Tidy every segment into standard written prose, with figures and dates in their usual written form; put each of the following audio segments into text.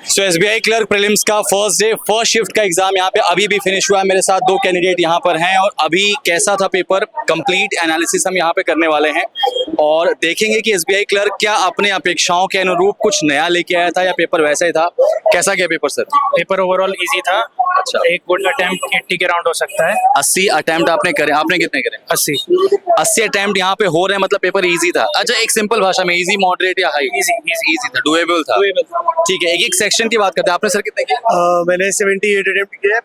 सो SBI clerk prelims का first day first shift का exam यहाँ पे अभी भी फिनिश हुआ है। मेरे साथ दो कैंडिडेट यहाँ पर हैं और अभी कैसा था पेपर, कंप्लीट एनालिसिस हम यहाँ पे करने वाले हैं और देखेंगे कि एसबीआई क्लर्क क्या अपने अपेक्षाओं के अनुरूप कुछ नया लेके आया था या पेपर वैसा ही था। कैसा गया paper sir? Paper overall easy था। अच्छा, एक गुड अटेम्प्ट 80 के राउंड हो सकता है। 80 अटेम्प्ट आपने करे? आपने कितने करे? 80 अटेम्प्ट यहाँ पे हो रहे हैं, मतलब पेपर इजी था। अच्छा, एक सिंपल भाषा में इजी, मॉडरेट या हाई? इजी था, डुएबल था। ठीक है, एक सेक्शन की बात करते हैं। आपने सर कितने किए? मैंने 78 अटेम्प्ट किए।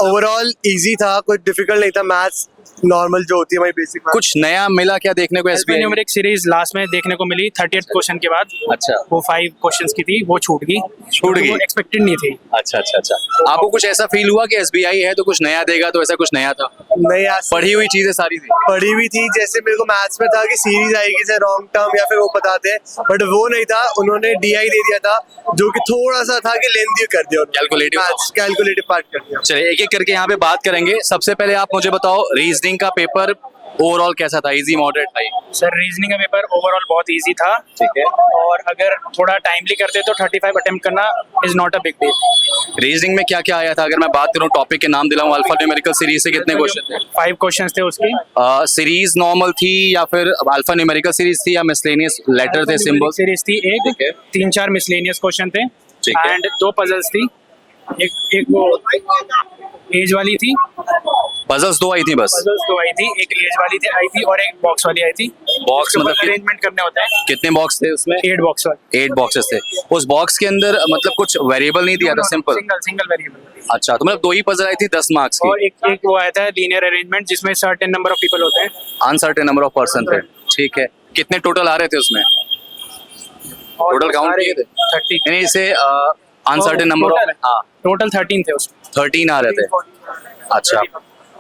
ओवरऑल इजी था, कुछ डिफिकल्ट नहीं था। मैथ्स नॉर्मल जो होती है हमारी बेसिक। कुछ नया मिला क्या देखने को एसबीआई? न्यूमेरिक सीरीज लास्ट में देखने को मिली 30th क्वेश्चन के बाद। अच्छा, वो 5 क्वेश्चंस की थी, वो छूट गई। वो एक्सपेक्टेड नहीं थी। अच्छा। आपको कुछ ऐसा फील हुआ कि एसबीआई है तो कुछ नया देगा, तो ऐसा कुछ नया था? नहीं, पढ़ी हुई चीजें सारी थी? पढ़ी हुई थी। जैसे मेरे को मैथ्स में था कि सीरीज आएगी से रॉन्ग टर्म या फिर वो बताते हैं, बट वो नहीं था। उन्होंने डीआई दे दिया था जो कि थोड़ा सा था कि लेंथी कर दिया, कैलकुलेटिव पार्ट कर दिया। चलिए एक एक करके यहाँ पे बात करेंगे। सबसे पहले आप मुझे बताओ, रीजनिंग का पेपर ओवरऑल कैसा था? Easy, moderate, high? Sir reasoning का पेपर ओवरऑल बहुत इजी था। ठीक है, और अगर थोड़ा टाइमली करते तो 35 अटेम्प्ट करना is not a big deal. Reasoning में क्या क्या आया था? अगर मैं बात करूँ, टॉपिक के नाम दिलाऊं, अल्फा न्यूमेरिकल सीरीज से कितने क्वेश्चन थे? 5 क्वेश्चंस थे उसकी। सीरीज नॉर्मल थी या फिर अल्फा न्यूमेरिकल सीरीज थी या मिसलेनियस लेटर थे, सिंबल सीरीज थी एक। ठीक है। 3-4 मिसलेनियस क्वेश्चन थे ठीक है। एंड 2 पजल्स थी। एक वो एज वाली थी। पजल्स 2 आई थी बस? पजल्स 2 आई थी, एक एज वाली थी आई थी और एक बॉक्स वाली आई थी। बॉक्स मतलब अरेंजमेंट करने होता है। कितने बॉक्स थे उसमें? 8 बॉक्स वाले। 8 बॉक्सेस थे। उस बॉक्स के अंदर मतलब कुछ वेरिएबल नहीं दिया था, सिंपल? Single variable. अच्छा, तो मतलब 2 ही पजल आई थी 10 मार्क्स की। और एक वो आया था लीनियर अरेंजमेंट, जिसमें सर्टेन नंबर ऑफ पीपल होते हैं। अनसर्टेन नंबर ऑफ पर्सन थे। ठीक है, कितने टोटल आ रहे थे उसमें? टोटल काउंट किए थे? 30। यानी इसे अनसर्टेन नंबर ऑफ, हाँ, टोटल 13 थे उसमें। 13 आ रहे थे। अच्छा,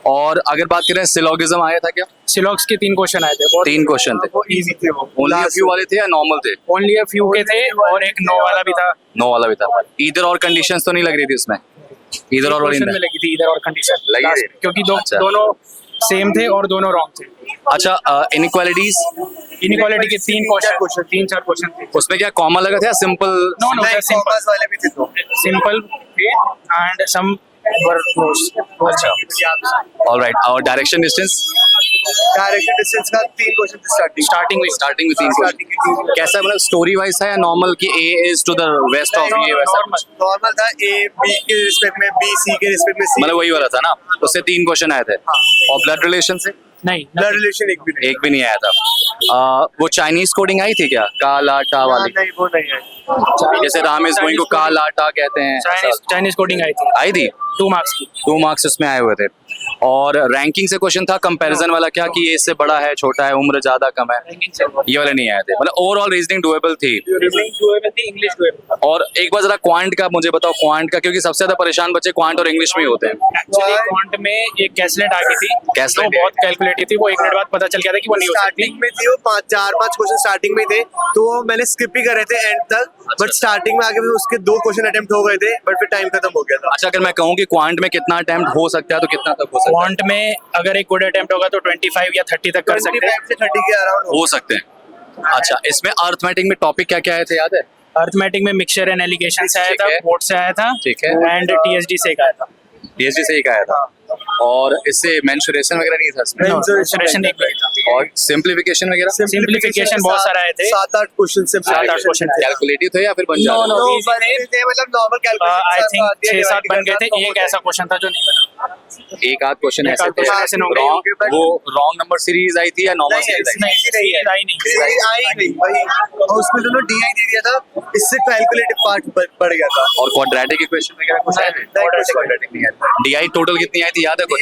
और अगर बात करें सिलोगिज्म आया था क्या? सिलॉक्स के 3 क्वेश्चन आए थे। 3 क्वेश्चन थे। वो इजी थे। वो ओनली अ फ्यू वाले थे या नॉर्मल थे? ओनली अ फ्यू के थे और एक नो वाला भी था। नो वाला भी था। इधर और कंडीशंस तो नहीं लग रही थी उसमें? इधर और वाली में लगी थी, इधर और कंडीशन लगी थी? क्योंकि अच्छा। दोनों सेम थे और दोनों रॉन्ग थे। अच्छा, इनइक्वालिटीज? इनइक्वालिटी के 3-4 क्वेश्चन थे। उसमें क्या कॉमन लगा था या सिंपल? नो सिंपल वाले भी थे तो सिंपल थे एंड सम वर क्लोज। अच्छा, ऑलराइट। और डायरेक्शन डिस्टेंस? डायरेक्शन डिस्टेंस का 3 क्वेश्चन थे स्टार्टिंग में 3 क्वेश्चन। कैसा, मतलब स्टोरी वाइज था या नॉर्मल कि A is to the west of ये, वैसा? नॉर्मल था। ए बी के रिस्पेक्ट में बी, सी के रिस्पेक्ट में सी। मतलब वही वाला था ना? उससे 3 क्वेश्चन आए थे। और ब्लड रिलेशन से? नहीं, ब्लड रिलेशन एक भी नहीं आया था। वो चाइनीज कोडिंग आई थी क्या, का ला टा वाली? नहीं, वो नहीं है। जैसे राम इज गोइंग को का ला टा कहते हैं, चाइनीज कोडिंग आई थी 2 मार्क्स की। 2 मार्क्स उसमें आए हुए थे। और रैंकिंग से क्वेश्चन था, कंपैरिजन वाला क्या कि ये इससे बड़ा है, छोटा है, उम्र ज्यादा कम है, ये वाले नहीं आए थे। मतलब ओवरऑल रीजनिंग डुएबल थी। English doable. और एक बार जरा क्वांट का मुझे बताओ, क्वांट का, क्योंकि सबसे ज्यादा परेशान बच्चे क्वांट और इंग्लिश में ही होते हैं। एक्चुअली क्वांट में एक कैसलेट आ गई थी। कैसलेट तो बहुत कैलकुलेटिव थी। वो 1 मिनट बाद पता चल गया था कि वो नहीं हो सकती। स्टार्टिंग में थी वो 4-5 क्वेश्चन स्टार्टिंग में थे, तो वो मैंने स्किप ही करे थे एंड तक। बट स्टार्टिंग में आगे फिर उसके 2 क्वेश्चन अटेम्प्ट हो गए थे, बट फिर टाइम खत्म हो गया था। अच्छा, अगर मैं कहूँ कि क्वांट में कितना अटेम्प्ट हो सकता है तो कितना तक हो सकता है? क्वांट में अगर एक गुड अटेम्प्ट होगा तो 25 या 30 तक कर सकते हैं। 25 से 30 के अराउंड हो सकते हैं। अच्छा, इसमें अर्थमेटिक में टॉपिक क्या क्या आए थे, याद है? अर्थमेटिक में मिक्सचर एंड एलिगेशन से आया ठीक था, है। बोर्ड से आया था। ठीक है। एंड टीएसडी से एक आया था। टीएसडी से एक आया था। और इससे मेंसुरेशन वगैरह नहीं था इसमें? मेंसुरेशन एक भी था। और सिंपलीफिकेशन वगैरह? सिंप्लीफिकेशन बहुत सारा आए थे। 7-8 क्वेश्चन से 7-8 क्वेश्चन थे। कैलकुलेटिव थे या फिर बन जाते? मतलब नॉर्मल कैलकुलेशन। आई थिंक 6-7 बन गए थे। एक ऐसा क्वेश्चन था जो नहीं बना। एक आध क्वेश्चन ऐसे थे। ऐसे होंगे। वो रॉन्ग नंबर सीरीज आई थी या नॉर्मल सीरीज आई थी? आई नहीं। वही, और उसमें दोनों डीआई दे दिया था, इससे कैलकुलेटिव पार्ट बढ़ गया था। और क्वाड्रेटिक इक्वेशन वगैरह कुछ आए थे? क्वाड्रेटिक नहीं आया। डीआई टोटल कितनी आई थी, याद है कुछ?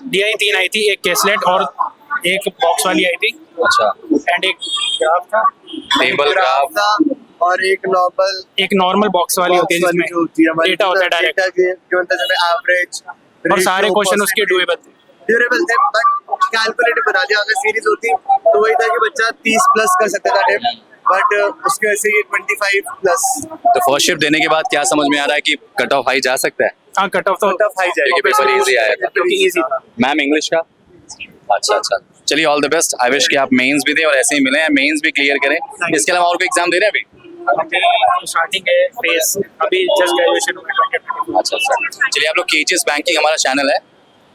डीआई 3 आई थी, एक कैसलेट और एक बॉक्स वाली आई थी। अच्छा, एंड एक ग्राफ था, टेबल ग्राफ था, और एक नॉर्मल बॉक्स वाली होती है जिसमें डेटा होता है डायरेक्ट। एवरेज, और सारे क्वेश्चन उसके ड्यूरेबल थे, बट कैलकुलेटिव बना दिया। अगर सीरीज होती तो वही था कि बच्चा 30 प्लस कर सकता था अटेम्प्ट, बट उसके वजह से 25 प्लस। तो फर्स्ट शिफ्ट देने के बाद क्या समझ में आ रहा है कि कट ऑफ हाई जा सकता है? हाँ, कट ऑफ तो टफ हाई क्योंकि पेपर इजी आया था। क्योंकि इजी था। मैम इंग्लिश का? अच्छा, चलिए all the best. I wish कि आप मेंस भी दें और ऐसे ही मिले हैं, मेंस भी क्लियर करें। इसके अलावा और कोई एग्जाम दे रहे हैं अभी? स्टार्टिंग है फेस, अभी जस्ट ग्रेजुएशन हुआ। अच्छा अच्छा, चलिए आप लोग केजीएस बैंकिंग हमारा चैनल है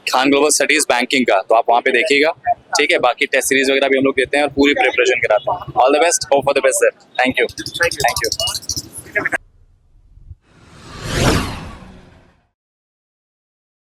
खान ग्लोबल स्टडीज बैंकिंग का, तो आप वहाँ पे देखिएगा, ठीक है। बाकी टेस्ट सीरीज वगैरह भी हम लोग देते हैं और पूरी प्रिपरेशन कराते हैं। All the best, hope for the best sir. Thank you, thank you.